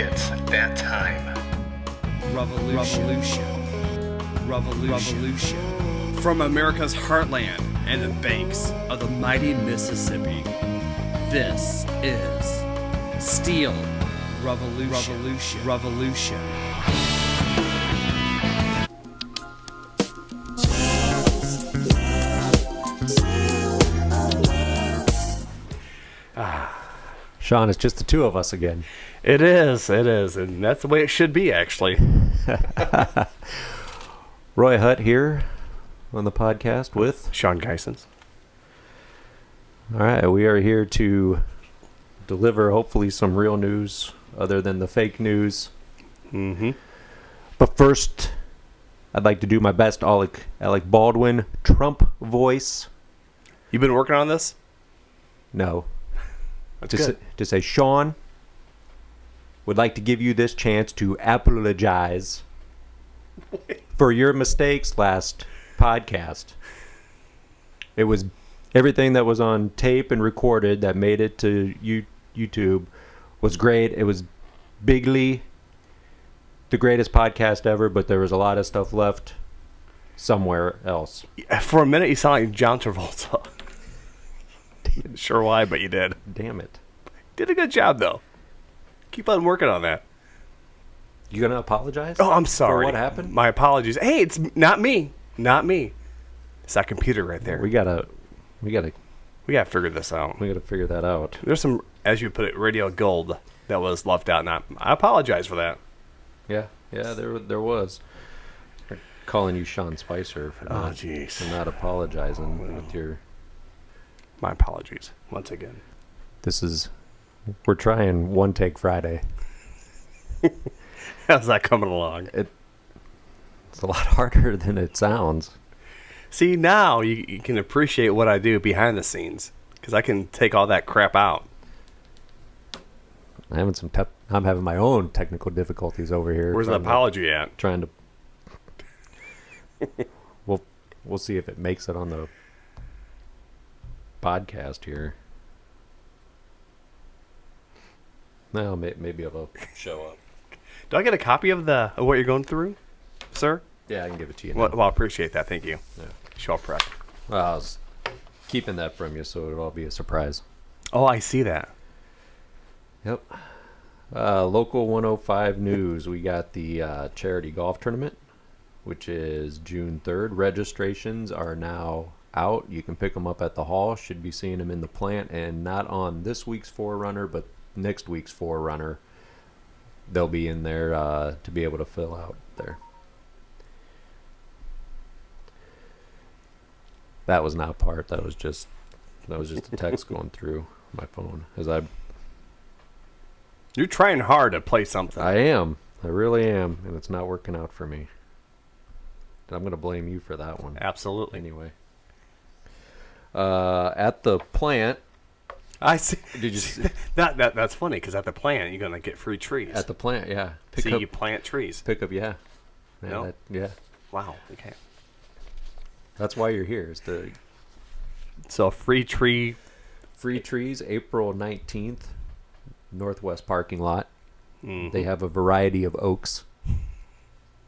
It's that time. Revolution. From America's heartland and the banks of the mighty Mississippi, this is Steel Revolution. Sean, it's just the two of us again. It is, and that's the way it should be, actually. Roy Hutt here on the podcast with Sean Geisens. All right, we are here to deliver hopefully some real news other than the fake news. Mm-hmm. But first, I'd like to do my best Alec Baldwin Trump voice. You been working on this? No. That's good. To say, Sean would like to give you this chance to apologize for your mistakes last podcast. It was everything that was on tape and recorded that made it to YouTube was great. It was bigly the greatest podcast ever, but there was a lot of stuff left somewhere else. For a minute, you sound like John Travolta. Sure why, but you did. Damn it. Did a good job, though. Keep on working on that. You gonna apologize? Oh, I'm sorry. For what happened? My apologies. Hey, it's not me. Not me. It's that computer right there. We gotta figure this out. We gotta figure that out. There's some, as you put it, radio gold that was left out. And I apologize for that. Yeah, there was. They're calling you Sean Spicer for not apologizing with your. My apologies once again. We're trying One Take Friday. How's that coming along? It's a lot harder than it sounds. See, now you can appreciate what I do behind the scenes because I can take all that crap out. I'm having my own technical difficulties over here. Where's the apology at? Trying to. We'll see if it makes it on the podcast here. No, maybe it'll show up. Do I get a copy of what you're going through, sir? Yeah, I can give it to you. Well, I appreciate that. Thank you. Yeah. Show prep. Well, I was keeping that from you, so it'll all be a surprise. Oh, I see that. Yep. Local 105 news. We got the charity golf tournament, which is June 3rd. Registrations are now out. You can pick them up at the hall. Should be seeing them in the plant, and not on this week's Forerunner, but next week's Forerunner. They'll be in there to be able to fill out there. That was not part. That was just a text going through my phone You're trying hard to play something. I am. I really am, and it's not working out for me. I'm going to blame you for that one. Absolutely. Anyway. At the plant. I see. Did you see? That's funny because at the plant you're gonna get free trees. At the plant, yeah. You plant trees. Yeah. No? Yeah. Wow. Okay. That's why you're here. Is the So free trees, April 19th, Northwest parking lot. Mm-hmm. They have a variety of oaks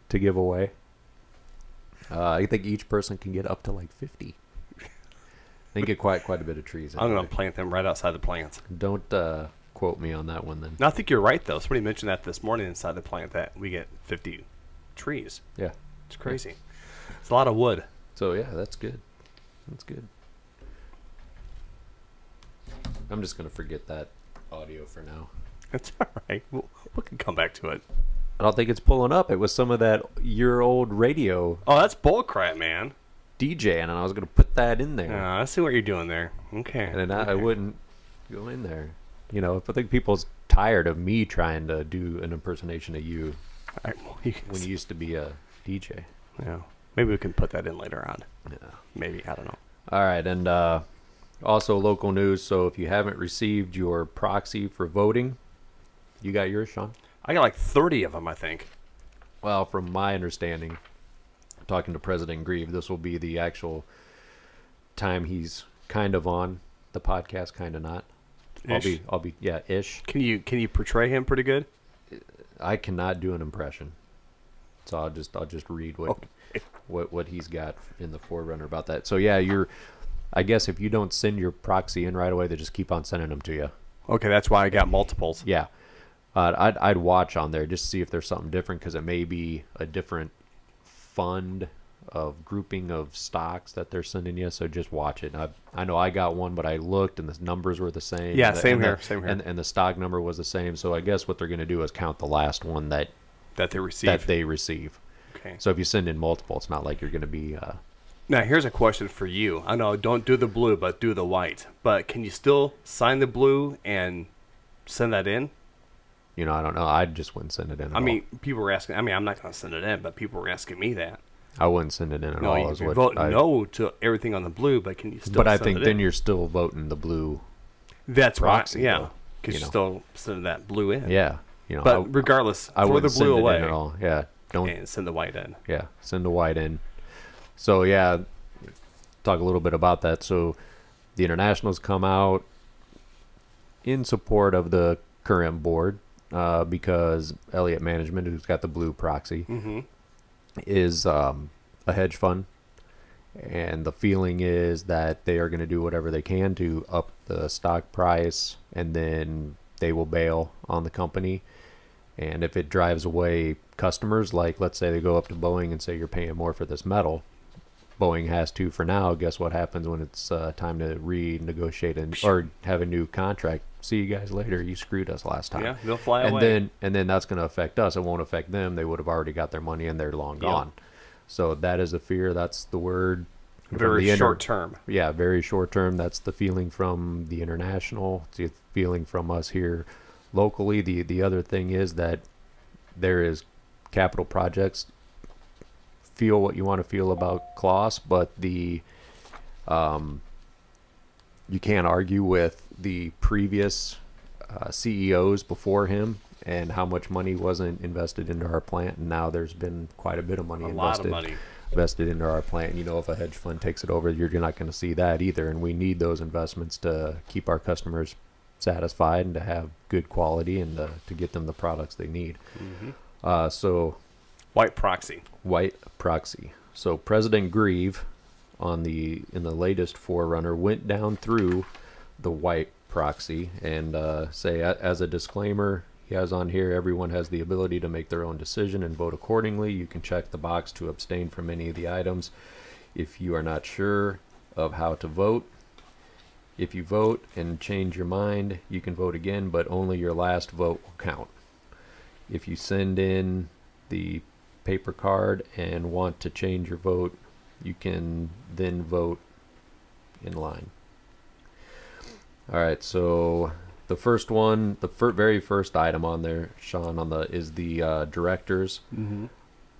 to give away. I think each person can get up to like 50. They get quite a bit of trees. I'm going to plant them right outside the plants. Don't quote me on that one then. No, I think you're right, though. Somebody mentioned that this morning inside the plant that we get 50 trees. Yeah. It's crazy. It's a lot of wood. So, yeah, that's good. That's good. I'm just going to forget that audio for now. That's all right. We can come back to it. I don't think it's pulling up. It was some of that year-old radio Oh, that's bullcrap, man. DJ, and I was going to put that in there. I see what you're doing there. Okay. And then I wouldn't go in there. You know, I think people's tired of me trying to do an impersonation of you All right, when you used to be a DJ. Yeah. Maybe we can put that in later on. Yeah. Maybe. I don't know. All right, and also local news. So if you haven't received your proxy for voting, you got yours, Sean? I got like 30 of them, I think. Well, from my understanding, talking to President Grieve, this will be the actual time he's kind of on the podcast, kind of not. Ish. I'll be ish. Can you portray him pretty good? I cannot do an impression, so I'll just read what he's got in the Forerunner about that. So yeah, I guess if you don't send your proxy in right away, they just keep on sending them to you. Okay, that's why I got multiples. Yeah, I'd watch on there just to see if there's something different, because it may be a different fund of grouping of stocks that they're sending you. So just watch it. I know I got one, but I looked and the numbers were the same. Yeah, and same here. And the stock number was the same. So I guess what they're going to do is count the last one that they receive. Okay. So if you send in multiple, it's not like you're going to be. Now here's a question for you. I know don't do the blue, but do the white. But can you still sign the blue and send that in? I don't know. I just wouldn't send it in. I mean, people were asking. I mean, I'm not going to send it in, but people were asking me that. I wouldn't send it in at no, all. You can vote no to everything on the blue, but can you still? But I think then you're still voting the blue. That's proxy, right. Yeah, because you're still sending that blue in. Yeah, But regardless, I throw wouldn't the blue send it away in at all. Yeah, don't and send the white in. Yeah, send the white in. So yeah, talk a little bit about that. So the internationals come out in support of the current board because Elliott Management, who's got the blue proxy, is a hedge fund, and the feeling is that they are going to do whatever they can to up the stock price, and then they will bail on the company. And if it drives away customers, like let's say they go up to Boeing and say you're paying more for this metal, Boeing has to for now. Guess what happens when it's time to renegotiate or have a new contract? See you guys later. You screwed us last time. Yeah, they'll fly away. And then that's going to affect us. It won't affect them. They would have already got their money and they're long gone. So that is a fear. That's the word. Very short term. Yeah, very short term. That's the feeling from the international. It's the feeling from us here locally. The other thing is that there is capital projects. Feel what you want to feel about Klaus, but you can't argue with the previous CEOs before him and how much money wasn't invested into our plant, and now there's been quite a bit of money invested into our plant. If a hedge fund takes it over, you're not going to see that either, and we need those investments to keep our customers satisfied and to have good quality and to get them the products they need. So white proxy. So President Grieve in the latest Forerunner went down through the white proxy and say, as a disclaimer, he has on here, everyone has the ability to make their own decision and vote accordingly. You can check the box to abstain from any of the items if you are not sure of how to vote. If you vote and change your mind, you can vote again, but only your last vote will count. If you send in the paper card and want to change your vote, you can then vote in line. All right, so the first one, very first item on there, Sean, is the directors.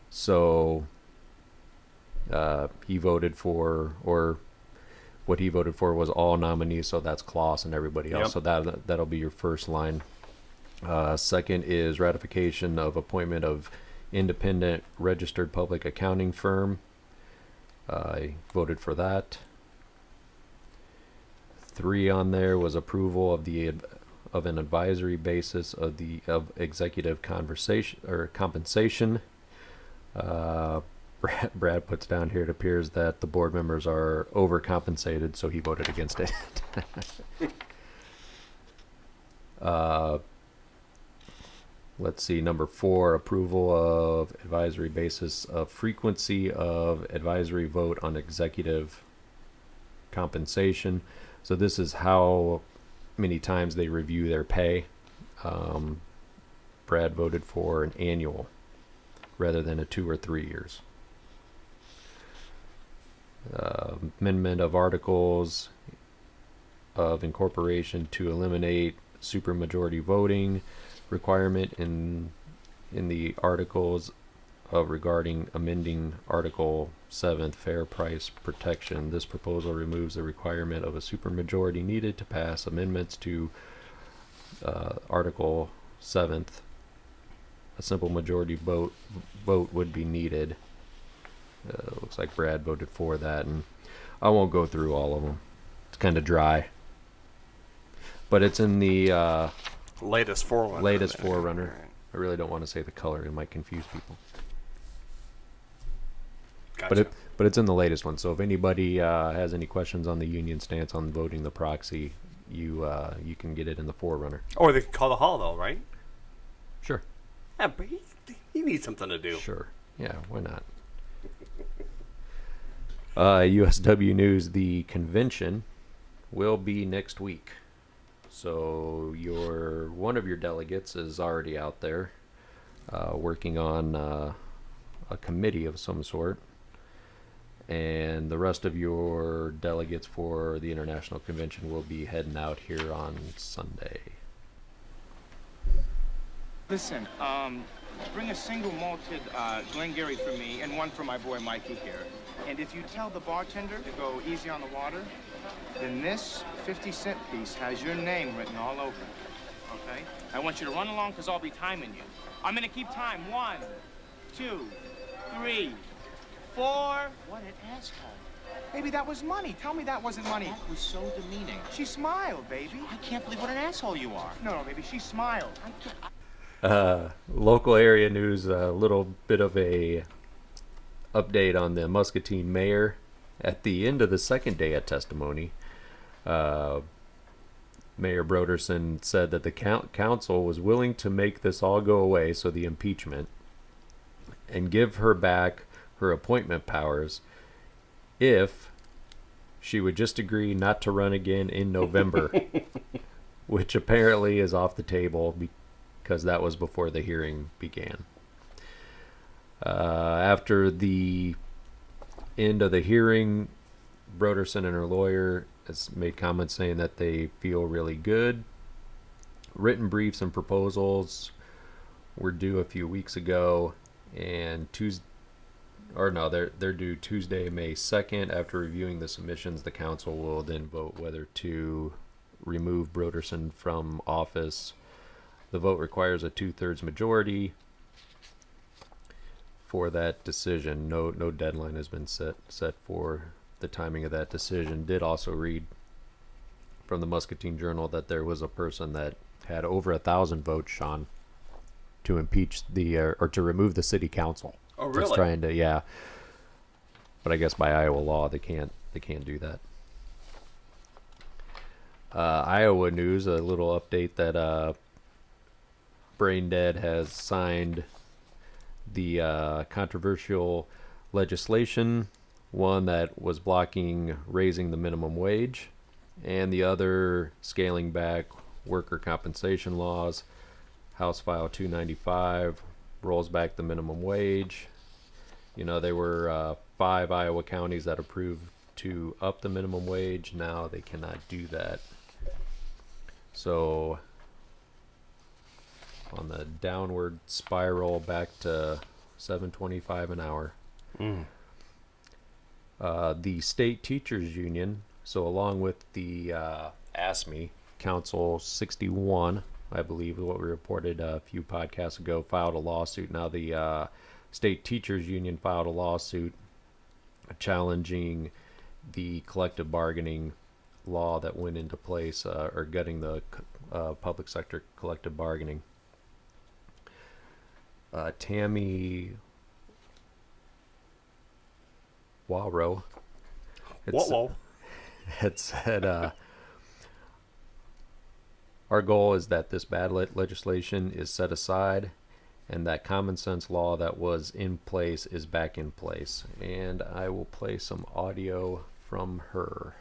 So he voted for, or what he voted for was all nominees, so that's Klaus and everybody else. So that'll be your first line. Second is ratification of appointment of independent registered public accounting firm. I voted for that. 3 on there was approval of an advisory basis of executive compensation. Brad puts down here, it appears that the board members are overcompensated, so he voted against it. Let's see, number 4, approval of advisory basis of frequency of advisory vote on executive compensation. So this is how many times they review their pay. Brad voted for an annual rather than a 2 or 3 years. Amendment of articles of incorporation to eliminate supermajority voting requirement in the articles regarding amending Article 7th, fair price protection. This proposal removes the requirement of a supermajority needed to pass amendments to Article 7th. A simple majority vote would be needed. Looks like Brad voted for that, and I won't go through all of them. It's kind of dry, but it's in the latest Forerunner. I really don't want to say the color; it might confuse people. Gotcha. But it's in the latest one. So if anybody has any questions on the union stance on voting the proxy, you can get it in the Forerunner. Or they could call the hall, though, right? Sure. Yeah, but he needs something to do. Sure. Yeah, why not? USW News, the convention will be next week. So one of your delegates is already out there working on a committee of some sort. And the rest of your delegates for the International Convention will be heading out here on Sunday. Listen, bring a single malted Glengarry for me and one for my boy Mikey here. And if you tell the bartender to go easy on the water, then this 50-cent piece has your name written all over it. Okay? I want you to run along because I'll be timing you. I'm gonna keep time. 1, 2, 3, 4. What an asshole. Baby, that was money. Tell me that wasn't money. That was so demeaning. She smiled, baby. I can't believe what an asshole you are. No, baby, she smiled. Local area news, a little bit of a update on the Muscatine mayor. At the end of the second day of testimony, Mayor Broderson said that the council was willing to make this all go away, so the impeachment, and give her back her appointment powers if she would just agree not to run again in November, which apparently is off the table because that was before the hearing began. After the end of the hearing, Broderson and her lawyer has made comments saying that they feel really good. Written briefs and proposals were due a few weeks ago, and they're due Tuesday, May 2nd. After reviewing the submissions, the council will then vote whether to remove Broderson from office. The vote requires a 2/3 majority for that decision. No deadline has been set for the timing of that decision. Did also read from the Muscatine Journal that there was a person that had over 1,000 votes, Sean, to impeach or to remove the city council. Oh, really? Just trying to, yeah. But I guess by Iowa law they can't do that. Iowa news, a little update that Brain Dead has signed the controversial legislation, one that was blocking raising the minimum wage, and the other scaling back worker compensation laws. House File 295 rolls back the minimum wage. You know, there were 5 Iowa counties that approved to up the minimum wage. Now they cannot do that. So on the downward spiral back to $7.25 an hour. The state teachers union, so along with the ASME, Council 61, I believe is what we reported a few podcasts ago, filed a lawsuit. Now the state teachers union filed a lawsuit challenging the collective bargaining law that went into place, or gutting the public sector collective bargaining. Tammy Wawrow had said, our goal is that this bad legislation is set aside and that common sense law that was in place is back in place. And I will play some audio from her.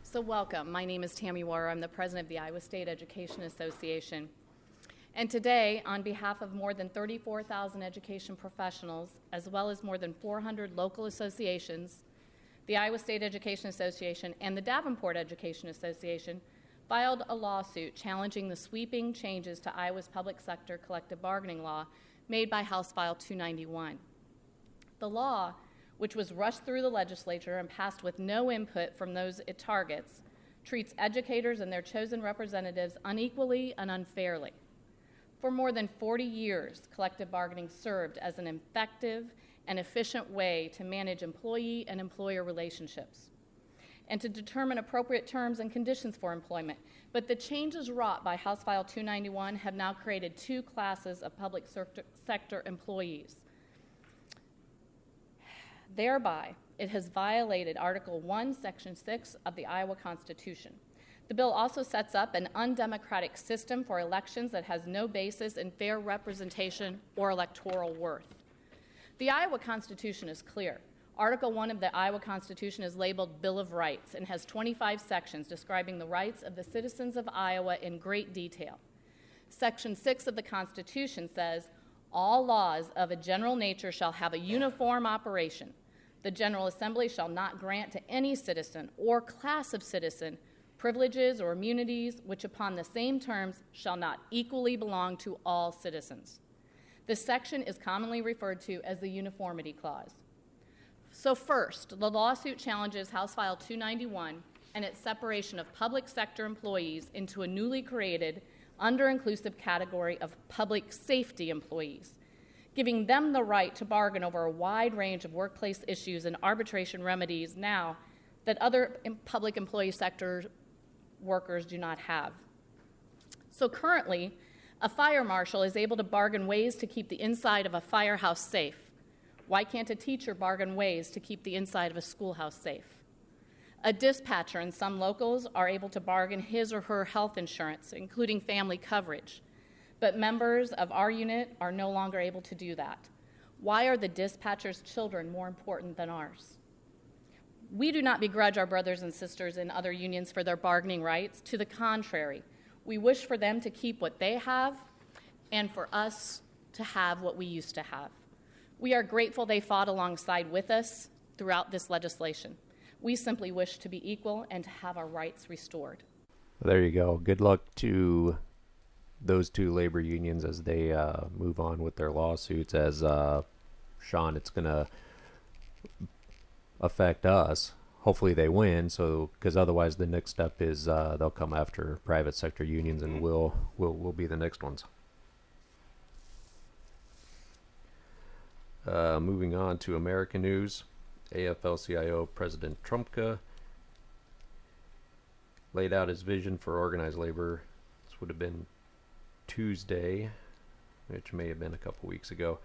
So welcome. My name is Tammy Warrer. I'm the president of the Iowa State Education Association. And today, on behalf of more than 34,000 education professionals, as well as more than 400 local associations, the Iowa State Education Association and the Davenport Education Association filed a lawsuit challenging the sweeping changes to Iowa's public sector collective bargaining law made by House File 291. The law, which was rushed through the legislature and passed with no input from those it targets, treats educators and their chosen representatives unequally and unfairly. For more than 40 years, collective bargaining served as an effective and efficient way to manage employee and employer relationships. and to determine appropriate terms and conditions for employment. But the changes wrought by House File 291 have now created two classes of public sector employees. Thereby, it has violated Article 1, Section 6 of the Iowa Constitution. The bill also sets up an undemocratic system for elections that has no basis in fair representation or electoral worth. The Iowa Constitution is clear. Article 1 of the Iowa Constitution is labeled Bill of Rights and has 25 sections describing the rights of the citizens of Iowa in great detail. Section 6 of the Constitution says, all laws of a general nature shall have a uniform operation. The General Assembly shall not grant to any citizen or class of citizen privileges or immunities which upon the same terms shall not equally belong to all citizens. This section is commonly referred to as the Uniformity Clause. So first, the lawsuit challenges House File 291 and its separation of public sector employees into a newly created, under-inclusive category of public safety employees, giving them the right to bargain over a wide range of workplace issues and arbitration remedies now that other public employee sector workers do not have. So currently, a fire marshal is able to bargain ways to keep the inside of a firehouse safe. Why can't a teacher bargain ways to keep the inside of a schoolhouse safe? A dispatcher in some locals are able to bargain his or her health insurance, including family coverage. But members of our unit are no longer able to do that. Why are the dispatcher's children more important than ours? We do not begrudge our brothers and sisters in other unions for their bargaining rights. To the contrary, we wish for them to keep what they have and for us to have what we used to have. We are grateful they fought alongside with us throughout this legislation. We simply wish to be equal and to have our rights restored. There you go. Good luck to those two labor unions as they move on with their lawsuits. As Sean, it's going to affect us. Hopefully they win, so because otherwise the next step is they'll come after private sector unions, and we'll be the next ones. Moving on to American news, AFL-CIO President Trumka laid out his vision for organized labor. This would have been Tuesday, which may have been a couple weeks ago,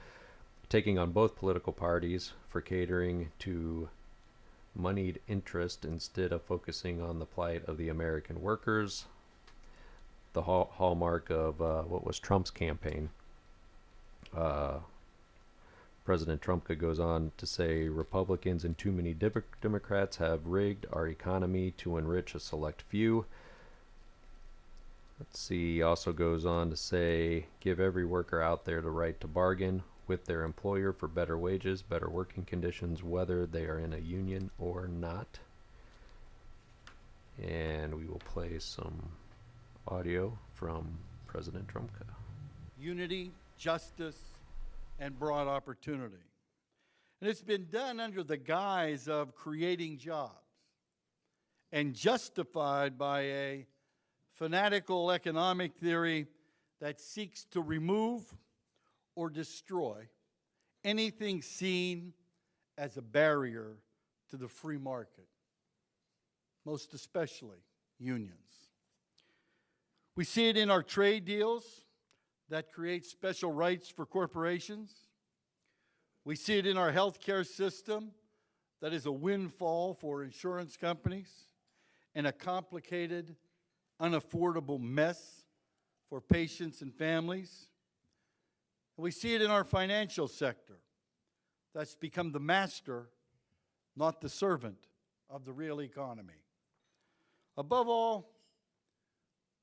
taking on both political parties for catering to moneyed interest instead of focusing on the plight of the American workers, the hallmark of what was Trump's campaign. President Trumka goes on to say Republicans and too many Democrats have rigged our economy to enrich a select few. Let's see, he also goes on to say give every worker out there the right to bargain with their employer for better wages, better working conditions, whether they are in a union or not. And we will play some audio from President Trumka. Unity, justice, and broad opportunity. And it's been done under the guise of creating jobs and justified by a fanatical economic theory that seeks to remove or destroy anything seen as a barrier to the free market, most especially unions. We see it in our trade deals that create special rights for corporations. We see it in our healthcare system that is a windfall for insurance companies and a complicated, unaffordable mess for patients and families. We see it in our financial sector that's become the master, not the servant of the real economy. Above all,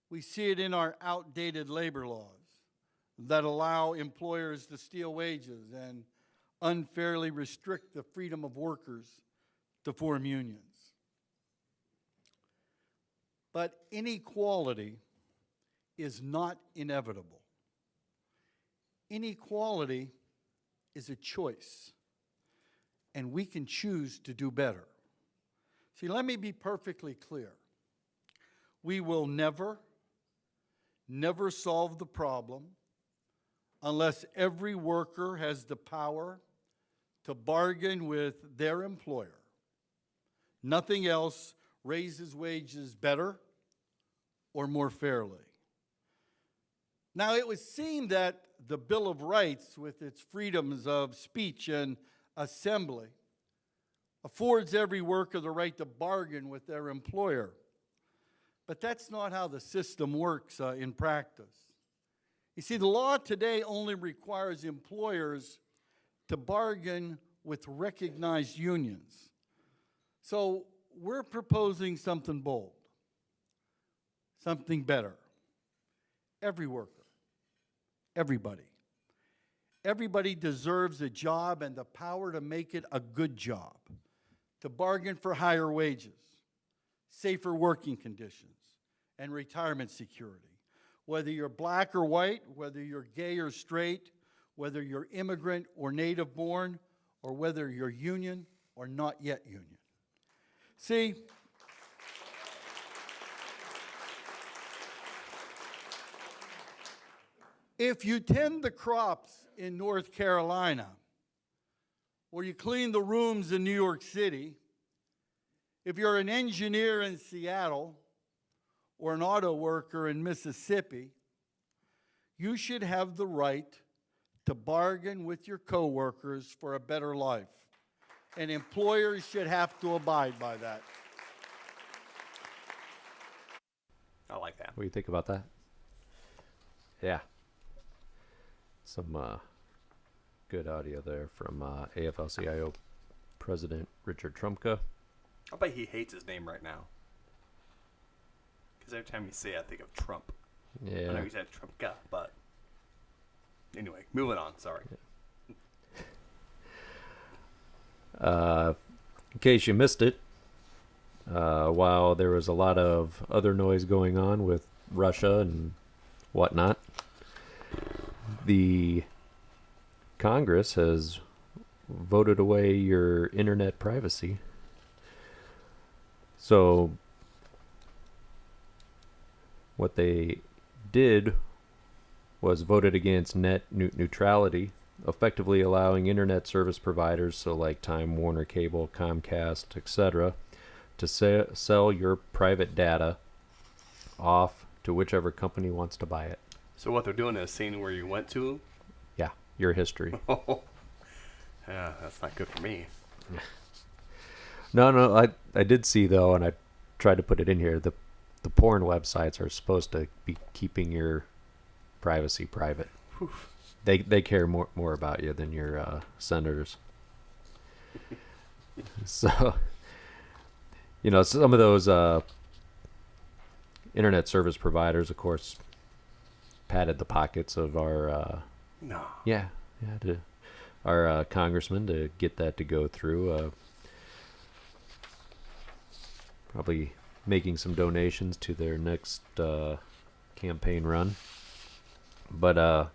we see it in our outdated labor laws that allow employers to steal wages and unfairly restrict the freedom of workers to form unions. But inequality is not inevitable. Inequality is a choice, and we can choose to do better. See, let me be perfectly clear. We will never solve the problem unless every worker has the power to bargain with their employer. Nothing else raises wages better or more fairly. Now, it would seem that the Bill of Rights, with its freedoms of speech and assembly, affords every worker the right to bargain with their employer. But that's not how the system works in practice. You see, the law today only requires employers to bargain with recognized unions. So we're proposing something bold, something better. Every worker, everybody deserves a job and the power to make it a good job, to bargain for higher wages, safer working conditions, and retirement security. Whether you're black or white, whether you're gay or straight, whether you're immigrant or native born, or whether you're union or not yet union. See, if you tend the crops in North Carolina, or you clean the rooms in New York City, if you're an engineer in Seattle, or an auto worker in Mississippi, you should have the right to bargain with your coworkers for a better life. And employers should have to abide by that. I like that. What do you think about that? Yeah. Some good audio there from AFL-CIO President Richard Trumka. I bet he hates his name right now. Because every time you say it, I think of Trump. Yeah. I know he said Trumpka, but anyway, moving on. Sorry. In case you missed it, while there was a lot of other noise going on with Russia and whatnot, the Congress has voted away your internet privacy. So what they did was voted against net neutrality, effectively allowing internet service providers, so like Time Warner Cable, Comcast, etc., to sell your private data off to whichever company wants to buy it. So what they're doing is seeing where you went to. Yeah, your history. Yeah, that's not good for me. No, I did see, though, and I tried to put it in here, the porn websites are supposed to be keeping your privacy private. Oof. They care more about you than your senators. So, some of those internet service providers, of course, padded the pockets of our No. our congressman to get that to go through. Probably making some donations to their next campaign run. But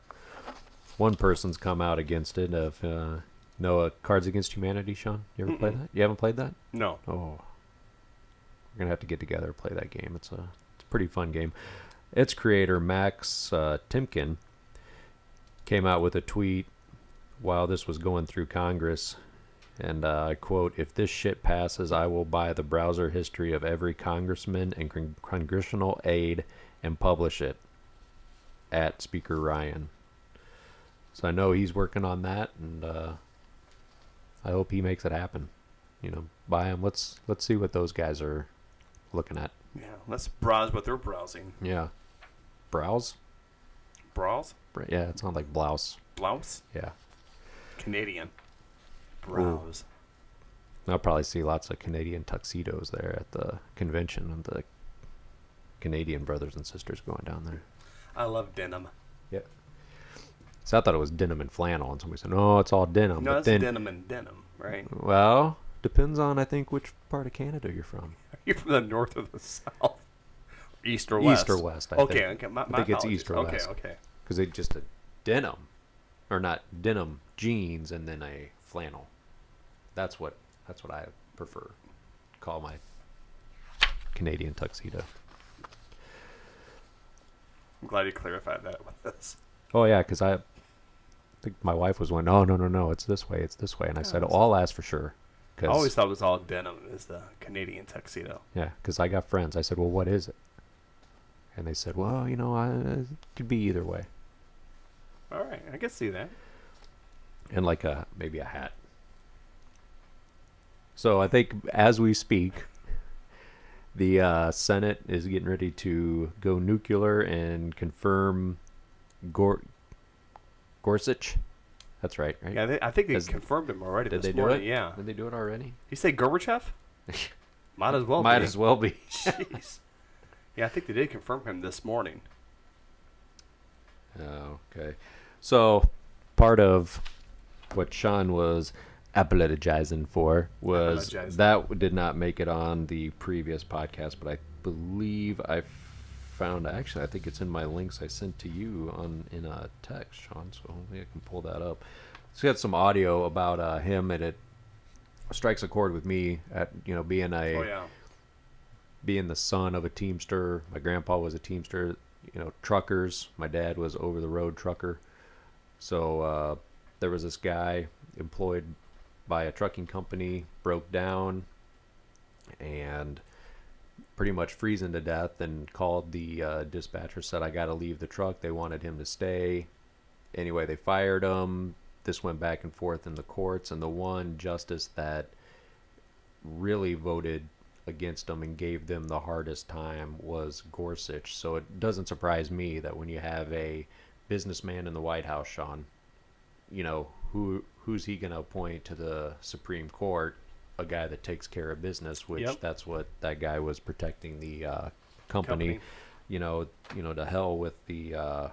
one person's come out against it. Cards Against Humanity, Sean? You ever played that? You haven't played that? No. Oh. We're going to have to get together and play that game. It's a pretty fun game. Its creator, Max Timken, came out with a tweet while this was going through Congress. And I quote, "If this shit passes, I will buy the browser history of every congressman and congressional aide and publish it at Speaker Ryan." So I know he's working on that, and I hope he makes it happen. Buy him. Let's see what those guys are looking at. Yeah, let's browse what they're browsing. Yeah. Browse? Browse? Yeah, it sounds like blouse. Blouse? Yeah. Canadian. Browse. I'll probably see lots of Canadian tuxedos there at the convention of the Canadian brothers and sisters going down there. I love denim. Yeah. So I thought it was denim and flannel, and somebody said, "No, it's all denim." No, but it's then, denim and denim, right? Well, depends on, I think, which part of Canada you're from. Are you from the north or the south? East or west? East or west, I okay, think. Okay, my I think it's apologies. east or okay, west. Okay, Because they just a denim, or not denim jeans, and then a flannel. That's what I prefer. Call my Canadian tuxedo. I'm glad you clarified that with us. Oh yeah, because I think my wife was going, "No, it's this way," and I said, "Oh, I'll ask for sure," I always thought it was all denim is the Canadian tuxedo. Yeah, because I got friends. I said, well, what is it? And they said, well, it could be either way. All right, I can see that. And like maybe a hat. So I think as we speak, the Senate is getting ready to go nuclear and confirm Gorsuch. That's right? Yeah, I think they confirmed him already this morning. Yeah. Did they do it already? You say Gorbachev? Might as well be. Might as well be. Jeez. Yeah, I think they did confirm him this morning. Oh, okay. So part of what Sean was apologizing for was that did not make it on the previous podcast, but I believe I found, actually I think it's in my links I sent to you in a text, Sean, so hopefully I can pull that up. It's got some audio about him, and it strikes a chord with me at being the son of a Teamster. My grandpa was a Teamster, truckers. My dad was over the road trucker. So there was this guy employed by a trucking company, broke down and pretty much freezing to death, and called the dispatcher, said, I got to leave the truck. They wanted him to stay. Anyway, they fired him. This went back and forth in the courts, and the one justice that really voted against them and gave them the hardest time was Gorsuch. So it doesn't surprise me that when you have a businessman in the White House, Sean, who's he going to appoint to the Supreme Court? A guy that takes care of business, which that's what that guy was protecting the company. To hell with the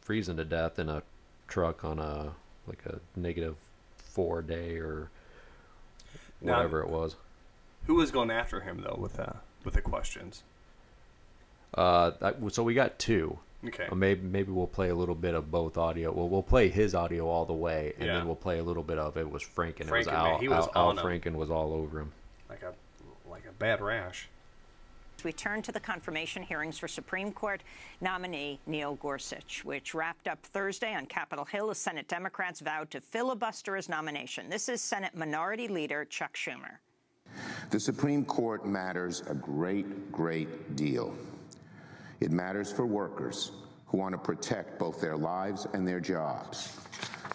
freezing to death in a truck on a -4 day or whatever it was. Who was going after him though with the questions? So we got two. Okay. Maybe we'll play a little bit of both audio. Well, we'll play his audio all the way, and then we'll play a little bit of it was Franken. Al Franken was all over him. Like a bad rash. We turn to the confirmation hearings for Supreme Court nominee Neil Gorsuch, which wrapped up Thursday on Capitol Hill as Senate Democrats vowed to filibuster his nomination. This is Senate Minority Leader Chuck Schumer. The Supreme Court matters a great, great deal. It matters for workers who want to protect both their lives and their jobs,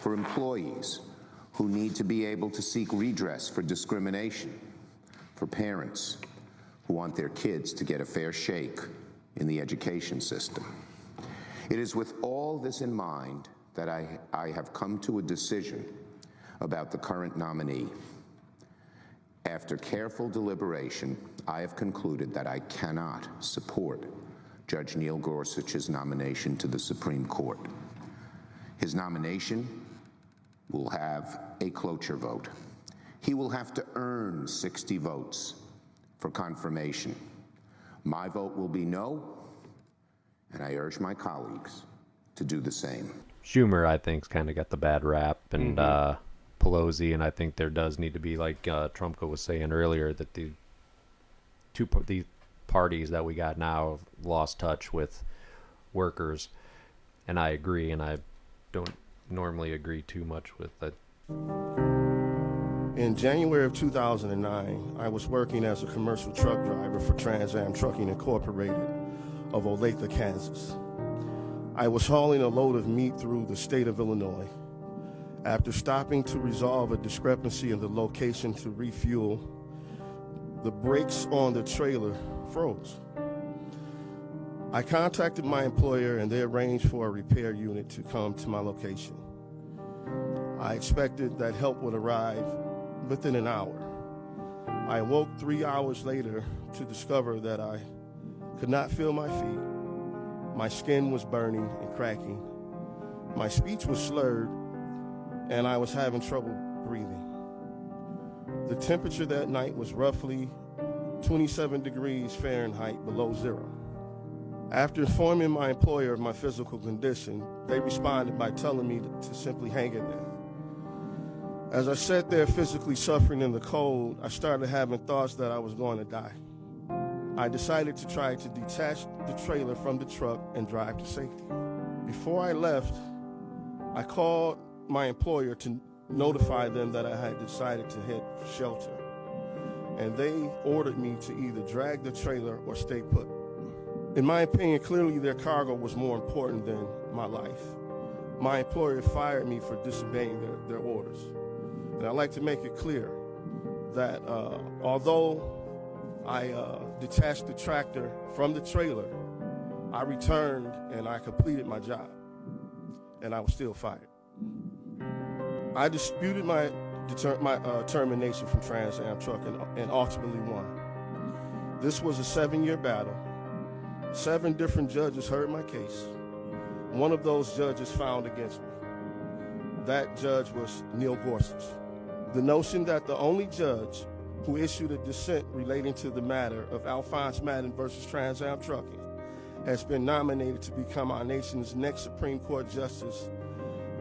for employees who need to be able to seek redress for discrimination, for parents who want their kids to get a fair shake in the education system. It is with all this in mind that I have come to a decision about the current nominee. After careful deliberation, I have concluded that I cannot support Judge Neil Gorsuch's nomination to the Supreme Court. His nomination will have a cloture vote. He will have to earn 60 votes for confirmation. My vote will be no, and I urge my colleagues to do the same. Schumer, I think, kind of got the bad rap, and Pelosi, and I think there does need to be, like Trumka was saying earlier, that the parties that we got now have lost touch with workers, and I agree, and I don't normally agree too much with that. In January of 2009, I was working as a commercial truck driver for Trans Am Trucking Incorporated of Olathe, Kansas. I was hauling a load of meat through the state of Illinois. After stopping to resolve a discrepancy in the location to refuel, the brakes on the trailer froze. I contacted my employer and they arranged for a repair unit to come to my location. I expected that help would arrive within an hour. I awoke 3 hours later to discover that I could not feel my feet. My skin was burning and cracking. My speech was slurred and I was having trouble breathing. The temperature that night was roughly 27 degrees Fahrenheit below zero. After informing my employer of my physical condition, they responded by telling me to simply hang in there. As I sat there physically suffering in the cold, I started having thoughts that I was going to die. I decided to try to detach the trailer from the truck and drive to safety. Before I left, I called my employer to notified them that I had decided to head for shelter, and they ordered me to either drag the trailer or stay put. In my opinion, clearly their cargo was more important than my life. My employer fired me for disobeying their orders. And I'd like to make it clear that although I detached the tractor from the trailer, I returned and I completed my job, and I was still fired. I disputed my termination from Trans Am Trucking and ultimately won. This was a 7-year battle. 7 different judges heard my case. One of those judges found against me. That judge was Neil Gorsuch. The notion that the only judge who issued a dissent relating to the matter of Alphonse Madden versus Trans Am Trucking has been nominated to become our nation's next Supreme Court justice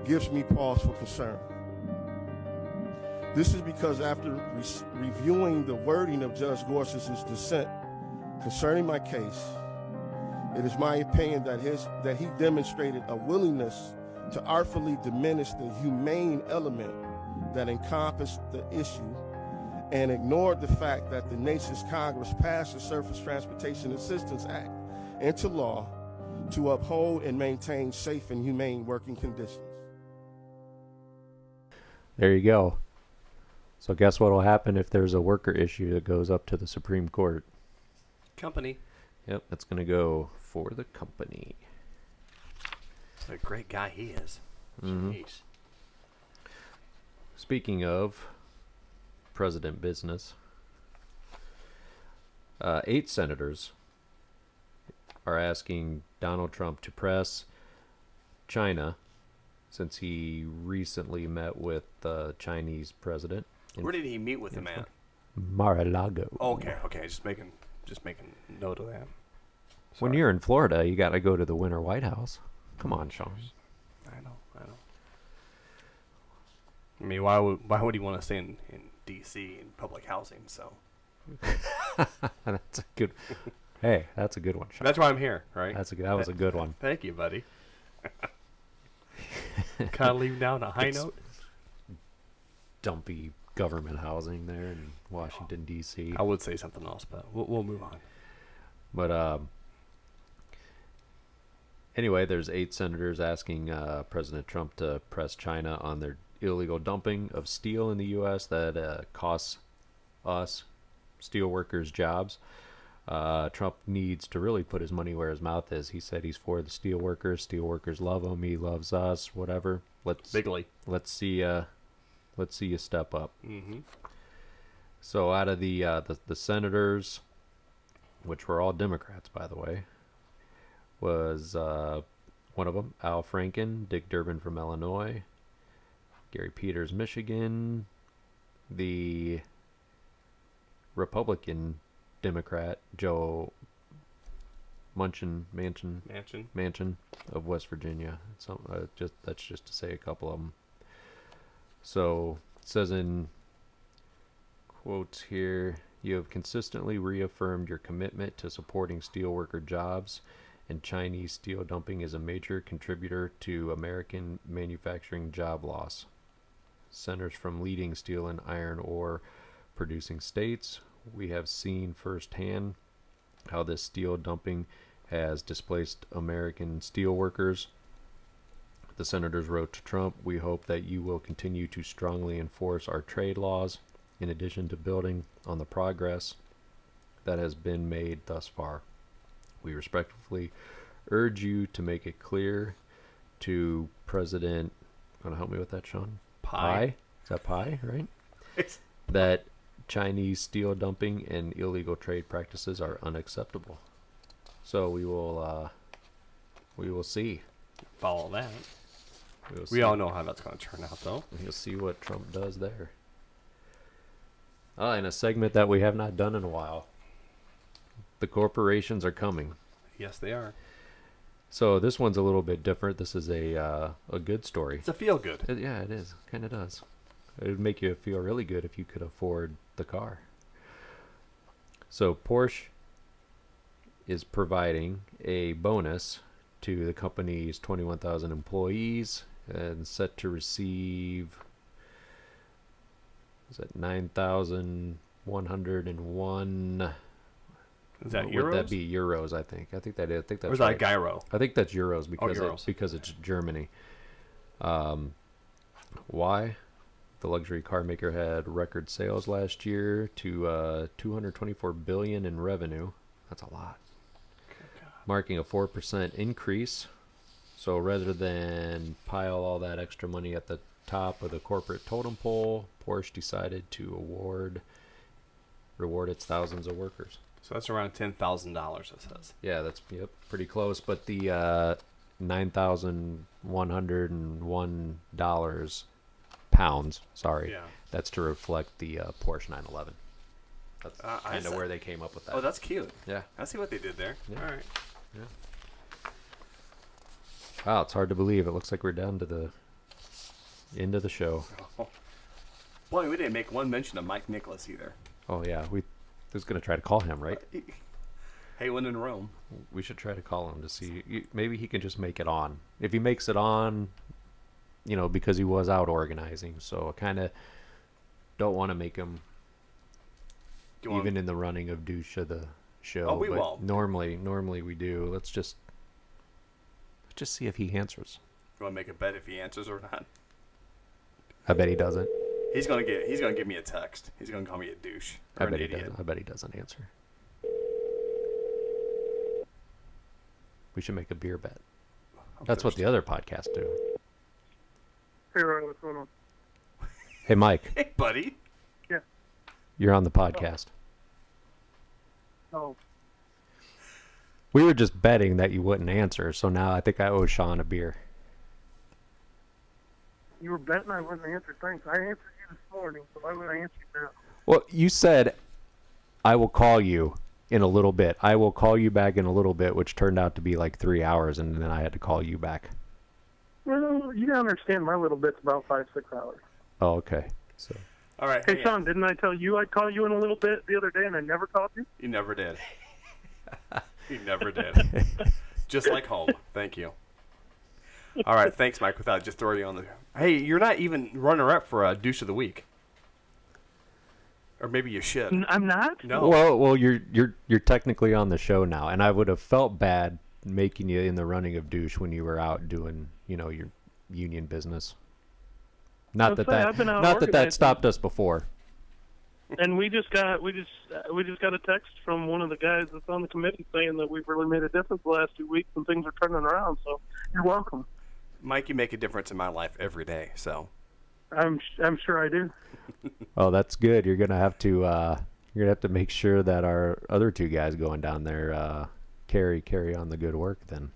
gives me pause for concern. This is because after reviewing the wording of Judge Gorsuch's dissent concerning my case, it is my opinion that he demonstrated a willingness to artfully diminish the humane element that encompassed the issue and ignored the fact that the nation's Congress passed the Surface Transportation Assistance Act into law to uphold and maintain safe and humane working conditions. There you go. So guess what will happen if there's a worker issue that goes up to the Supreme Court? Company. Yep, that's going to go for the company. What a great guy he is. Jeez. Speaking of president business, 8 senators are asking Donald Trump to press China since he recently met with the Chinese president. Where did he meet with the man? Mar-a-Lago. Okay. Just making note of that. When you're in Florida, you got to go to the Winter White House. Come on, Sean. I know. I mean, why would he want to stay in D.C. in public housing? So that's a good. Hey, that's a good one, Sean. That's why I'm here, right? That was a good one. Thank you, buddy. Kind of leave down a high note. Dumpy government housing there in Washington D.C. I would say something else, but we'll move on. But anyway, there's 8 senators asking President Trump to press China on their illegal dumping of steel in the U.S. that costs us steel workers jobs. Trump needs to really put his money where his mouth is. He said he's for the steel workers. Steel workers love him. He loves us. Whatever. Bigly. Let's see you step up. Mm-hmm. So out of the senators, which were all Democrats, by the way, was one of them, Al Franken, Dick Durbin from Illinois, Gary Peters, Michigan, the Republican Democrat Joe Manchin of West Virginia. That's just to say a couple of them. So it says in quotes here, you have consistently reaffirmed your commitment to supporting steelworker jobs, and Chinese steel dumping is a major contributor to American manufacturing job loss. Senators from leading steel and iron ore producing states, we have seen firsthand how this steel dumping has displaced American steel workers. The senators wrote to Trump, we hope that you will continue to strongly enforce our trade laws in addition to building on the progress that has been made thus far. We respectfully urge you to make it clear to President, want to help me with that, Sean? Pai? Is that Pai, right? That Chinese steel dumping and illegal trade practices are unacceptable. So we will see. Follow that. We all know how that's going to turn out, though. You'll see what Trump does there. In a segment that we have not done in a while. The corporations are coming. Yes, they are. So this one's a little bit different. This is a good story. It's a feel good. Yeah, it is. Kind of does. It would make you feel really good if you could afford the car. So Porsche is providing a bonus to the company's 21,000 employees and set to receive Is it 9,101? Is that What euros? would that be euros? I think that is. I think that's Or is that right. gyro? I think that's euros because euros. because it's Germany. Why? The luxury car maker had record sales last year to 224 billion in revenue. That's a lot. Marking a 4% increase. So rather than pile all that extra money at the top of the corporate totem pole, Porsche decided to reward its thousands of workers. So that's around $10,000, it says. Yeah, that's pretty close. But the $9,101 pounds. Sorry, Yeah. that's to reflect the Porsche 911. That's I kind of see. where they came up with that. Oh, that's cute. Yeah. I see what they did there. Yeah. All right. Wow, it's hard to believe. It looks like we're down to the end of the show. Oh. Boy, we didn't make one mention of Mike Nicholas either. Oh yeah, we was gonna try to call him, right? Hey, when in Rome. We should try to call him to see. Maybe he can just make it on. If he makes it on, because he was out organizing, so I kind of don't want to make him even in the running of douche of the show. Oh, we but won't. Normally we do. Let's just see if he answers. You want to make a bet if he answers or not? I bet he doesn't. He's gonna give me a text. He's gonna call me a douche. Or I bet an he idiot. doesn't. I bet he doesn't answer. We should make a beer bet. That's what the other podcasts do. Hey, Ryan, what's going on? Hey, Mike. Hey, buddy. Yeah. You're on the podcast. Oh, We were just betting that you wouldn't answer, so now I think I owe Sean a beer. you were betting I wouldn't answer. Thanks. I answered you this morning, so why would I answer you now? Well, you said, I will call you in a little bit. I will call you back in a little bit, which turned out to be like 3 hours, and then I had to call you back. Well, you gotta understand my little bit's about 5-6 hours. Oh, okay. So All right. Hey, Sean, didn't I tell you I'd call you in a little bit the other day, and I never called you? You never did. You never did. Just like home. Thank you. All right. Thanks, Mike. Without just throwing you on the. Hey, you're not even runner-up for a douche of the week. Or maybe you should. I'm not? No. Well, you're technically on the show now, and I would have felt bad making you in the running of douche when you were out doing, your union business. Not Let's that say that I've been out not that organizing. stopped us before. And we just got a text from one of the guys that's on the committee saying that we've really made a difference the last 2 weeks and things are turning around. So you're welcome. Mike, you make a difference in my life every day. So. I'm sure I do. Oh, that's good. You're gonna have to make sure that our other two guys going down there carry on the good work. Then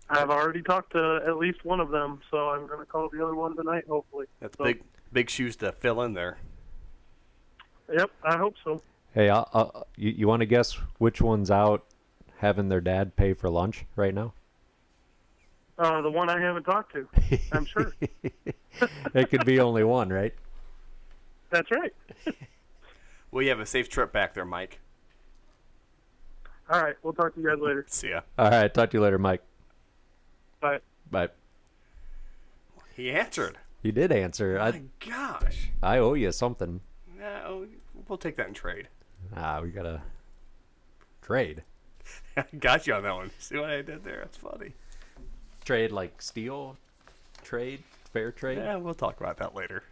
I've already talked to at least one of them, so I'm going to call the other one tonight, hopefully. That's So, big shoes to fill in there. Yep, I hope so. hey, you want to guess which one's out having their dad pay for lunch right now? The one I haven't talked to, I'm sure. It could be only one, right? That's right. Well, you have a safe trip back there, Mike. All right, we'll talk to you guys later. See ya. All right, talk to you later, Mike. Bye. Bye. He answered. You did answer. My gosh. I owe you something. No, we'll take that in trade. We gotta trade. I got you on that one. See what I did there? That's funny. Trade like steel? Trade? Fair trade? Yeah, we'll talk about that later.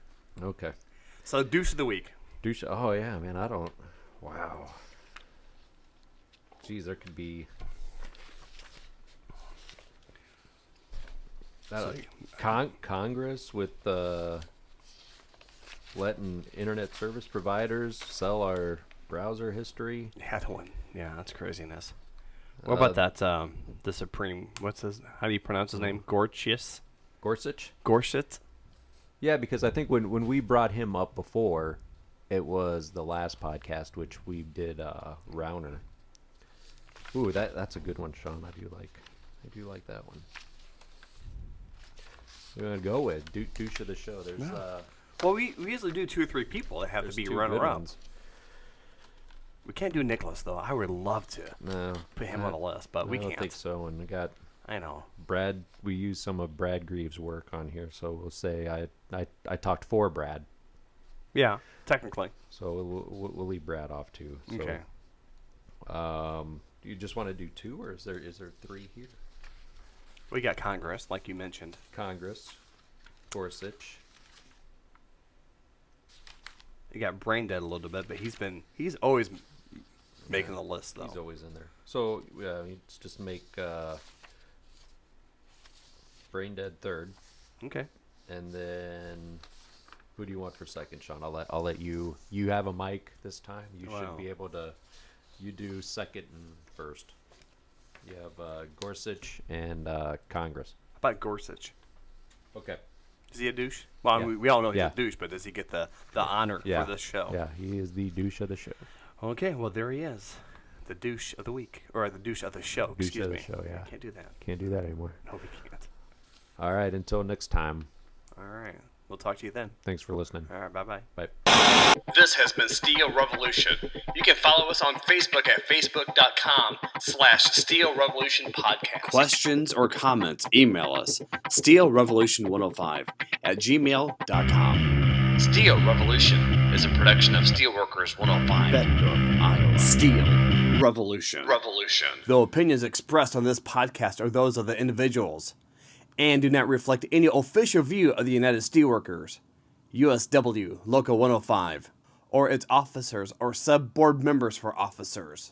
Okay. So, douche of the week. Douche. Oh, yeah, man. Wow. Geez, there could be. Congress with letting internet service providers sell our browser history. Yeah, that one. Yeah, that's craziness. What about that? The Supreme. How do you pronounce his name? Gorsuch. Gorsuch. Yeah, because I think when we brought him up before, it was the last podcast which we did Rauner. Ooh, that's a good one, Sean. I do like that one. We're gonna go with douche of the show. There's well, we usually do 2 or 3 people that have to be runner-up. We can't do Nicholas though. I would love to. No, put him on the list, but we I can't. don't think so. And we got. I know. Brad. We used some of Brad Greaves' work on here, so we'll say I talked for Brad. Yeah, technically. So we'll leave Brad off too. So, Okay. Do you just want to do 2, or is there 3 here? We got Congress, like you mentioned. Congress, Gorsuch. You got Brain Dead a little bit, but he's always making the list though. He's always in there. So let's just make Brain Dead 3rd. Okay. And then who do you want for 2nd, Sean? I'll let you. You have a mic this time. You should be able to. You do 2nd and 1st. You have Gorsuch and Congress. How about Gorsuch? Okay. Is he a douche? Well, Yeah. we all know he's Yeah. a douche, but does he get the honor for this show? Yeah, he is the douche of the show. Okay, well, there he is. The douche of the week. Or the douche of the show, Douche excuse of the me. show, yeah. Can't do that. Can't do that anymore. No, we can't. All right, until next time. All right. We'll talk to you then. Thanks for listening. All right, bye-bye. Bye. This has been Steel Revolution. You can follow us on Facebook at facebook.com/Steel Revolution Podcast. Questions or comments, email us steelrevolution105@gmail.com. Steel Revolution is a production of Steelworkers 105, Bettendorf, Iowa. Steel Revolution. The opinions expressed on this podcast are those of the individuals and do not reflect any official view of the United Steelworkers, USW Local 105, or its officers or sub-board members for officers.